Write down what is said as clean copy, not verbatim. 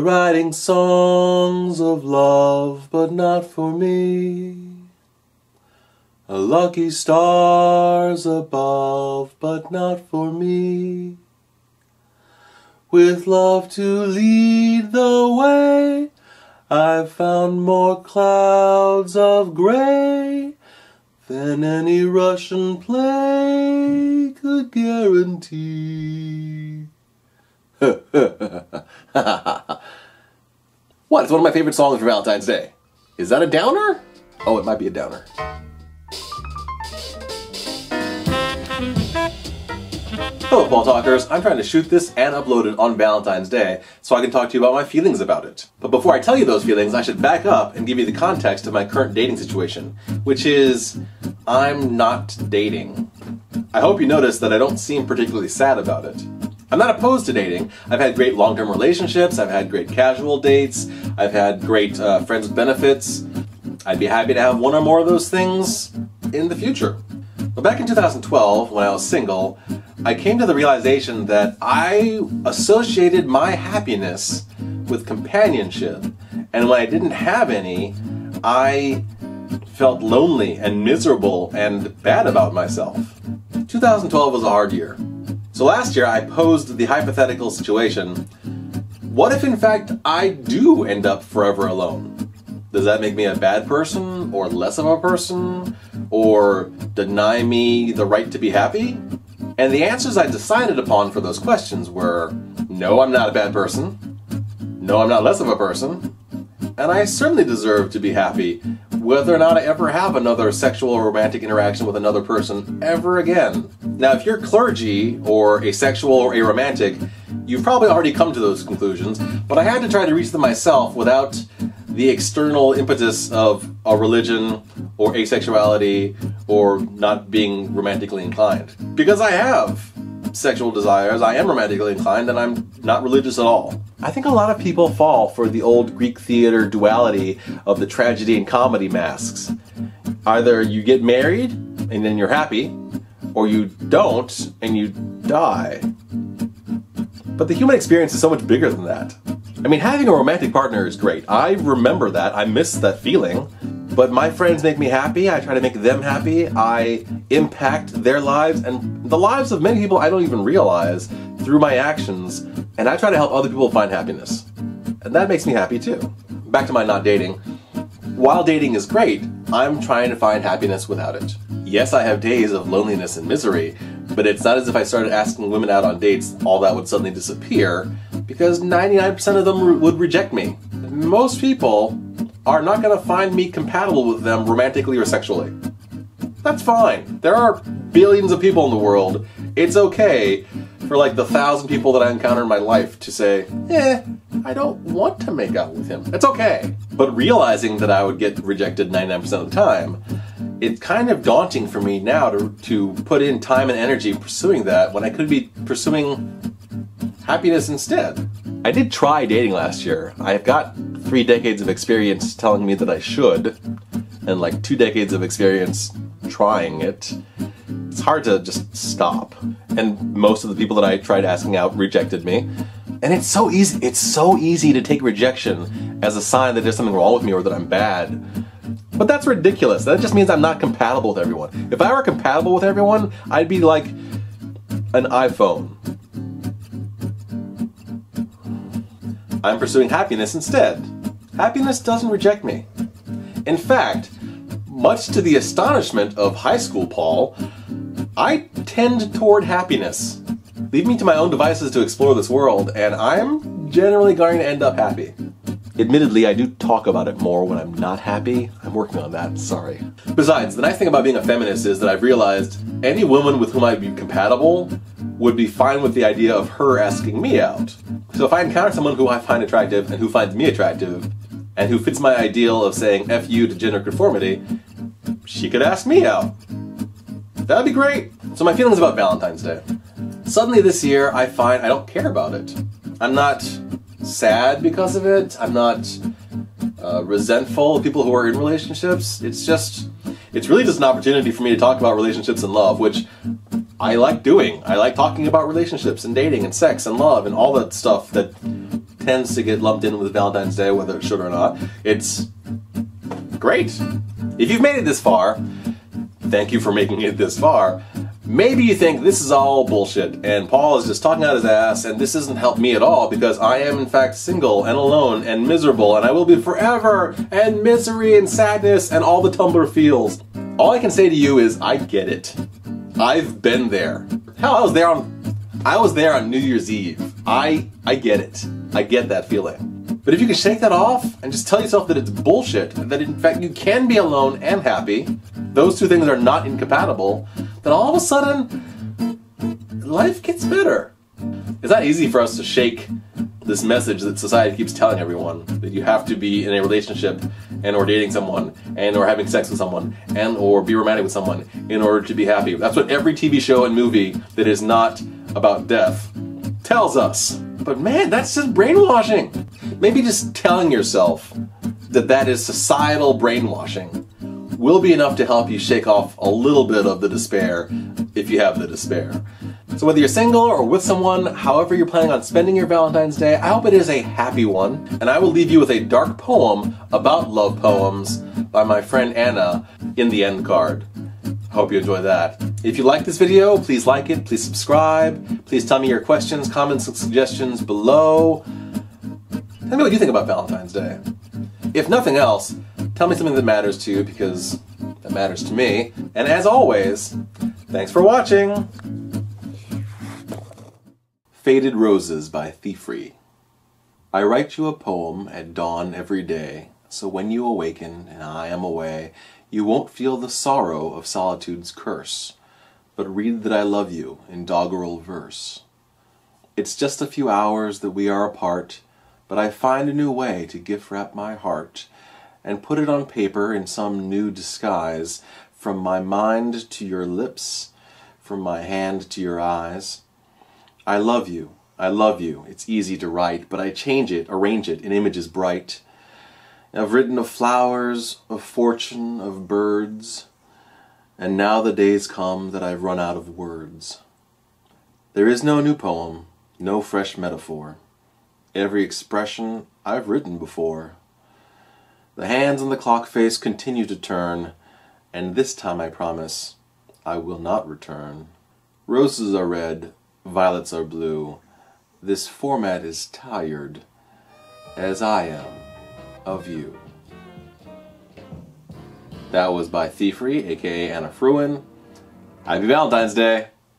writing songs of love, but not for me. Lucky stars above, but not for me. With love to lead the way, I've found more clouds of gray than any Russian play could guarantee. What? It's one of my favorite songs for Valentine's Day. Is that a downer? Oh, it might be a downer. Hello, Paul Talkers. I'm trying to shoot this and upload it on Valentine's Day so I can talk to you about my feelings about it. But before I tell you those feelings, I should back up and give you the context of my current dating situation, which is, I'm not dating. I hope you notice that I don't seem particularly sad about it. I'm not opposed to dating. I've had great long-term relationships, I've had great casual dates, I've had great friends with benefits. I'd be happy to have one or more of those things in the future. But back in 2012, when I was single, I came to the realization that I associated my happiness with companionship, and when I didn't have any, I felt lonely and miserable and bad about myself. 2012 was a hard year. So last year I posed the hypothetical situation, what if in fact I do end up forever alone? Does that make me a bad person, or less of a person, or deny me the right to be happy? And the answers I decided upon for those questions were, no, I'm not a bad person, no, I'm not less of a person, and I certainly deserve to be happy, whether or not I ever have another sexual or romantic interaction with another person ever again. Now, if you're clergy, or asexual, or aromantic, you've probably already come to those conclusions, but I had to try to reach them myself without the external impetus of a religion, or asexuality, or not being romantically inclined. Because I have sexual desires, I am romantically inclined, and I'm not religious at all. I think a lot of people fall for the old Greek theater duality of the tragedy and comedy masks. Either you get married, and then you're happy, or you don't, and you die. But the human experience is so much bigger than that. I mean, having a romantic partner is great. I remember that, I miss that feeling. But my friends make me happy, I try to make them happy, I impact their lives, and the lives of many people I don't even realize through my actions, and I try to help other people find happiness. And that makes me happy too. Back to my not dating. While dating is great, I'm trying to find happiness without it. Yes, I have days of loneliness and misery, but it's not as if I started asking women out on dates, all that would suddenly disappear, because 99% of them would reject me. Most people are not going to find me compatible with them romantically or sexually. That's fine. There are billions of people in the world. It's okay for like the 1,000 people that I encounter in my life to say, I don't want to make out with him. It's okay. But realizing that I would get rejected 99% of the time, it's kind of daunting for me now to put in time and energy pursuing that when I could be pursuing happiness instead. I did try dating last year. I've got 3 decades of experience telling me that I should, and like 2 decades of experience trying it. It's hard to just stop. And most of the people that I tried asking out rejected me. And it's so easy to take rejection as a sign that there's something wrong with me or that I'm bad. But that's ridiculous. That just means I'm not compatible with everyone. If I were compatible with everyone, I'd be like an iPhone. I'm pursuing happiness instead. Happiness doesn't reject me. In fact, much to the astonishment of high school Paul, I tend toward happiness. Leave me to my own devices to explore this world, and I'm generally going to end up happy. Admittedly, I do talk about it more when I'm not happy. I'm working on that, sorry. Besides, the nice thing about being a feminist is that I've realized any woman with whom I'd be compatible would be fine with the idea of her asking me out. So if I encounter someone who I find attractive and who finds me attractive, and who fits my ideal of saying F you to gender conformity, she could ask me out. That'd be great. So my feelings about Valentine's Day. Suddenly this year, I find I don't care about it. I'm not sad because of it. I'm not resentful of people who are in relationships. It's really just an opportunity for me to talk about relationships and love, which I like doing. I like talking about relationships and dating and sex and love and all that stuff that tends to get lumped in with Valentine's Day, whether it should or not. It's great. If you've made it this far, thank you for making it this far. Maybe you think this is all bullshit and Paul is just talking out his ass and this doesn't help me at all because I am in fact single and alone and miserable and I will be forever, and misery and sadness and all the Tumblr feels. All I can say to you is I get it. I've been there. Hell, I was there on New Year's Eve. I get it. I get that feeling. But if you can shake that off and just tell yourself that it's bullshit, that in fact you can be alone and happy, those two things are not incompatible, then all of a sudden, life gets better. It's not easy for us to shake this message that society keeps telling everyone, that you have to be in a relationship and or dating someone and or having sex with someone and or be romantic with someone in order to be happy. That's what every TV show and movie that is not about death tells us. But man, that's just brainwashing. Maybe just telling yourself that that is societal brainwashing will be enough to help you shake off a little bit of the despair if you have the despair. So whether you're single or with someone, however you're planning on spending your Valentine's Day, I hope it is a happy one. And I will leave you with a dark poem about love poems by my friend Anna in the end card. I hope you enjoy that. If you like this video, please like it, please subscribe, please tell me your questions, comments, and suggestions below. Tell me what you think about Valentine's Day. If nothing else, tell me something that matters to you, because that matters to me. And as always, thanks for watching! Faded Roses by Thievery. I write you a poem at dawn every day, so when you awaken and I am away, you won't feel the sorrow of solitude's curse, but read that I love you in doggerel verse. It's just a few hours that we are apart, but I find a new way to gift wrap my heart and put it on paper in some new disguise, from my mind to your lips, from my hand to your eyes. I love you, it's easy to write, but I change it, arrange it in images bright. I've written of flowers, of fortune, of birds, and now the days come that I've run out of words. There is no new poem, no fresh metaphor. Every expression I've written before. The hands on the clock face continue to turn, and this time I promise I will not return. Roses are red, violets are blue. This format is tired, as I am of you. That was by Thievery, aka Anna Fruin. Happy Valentine's Day!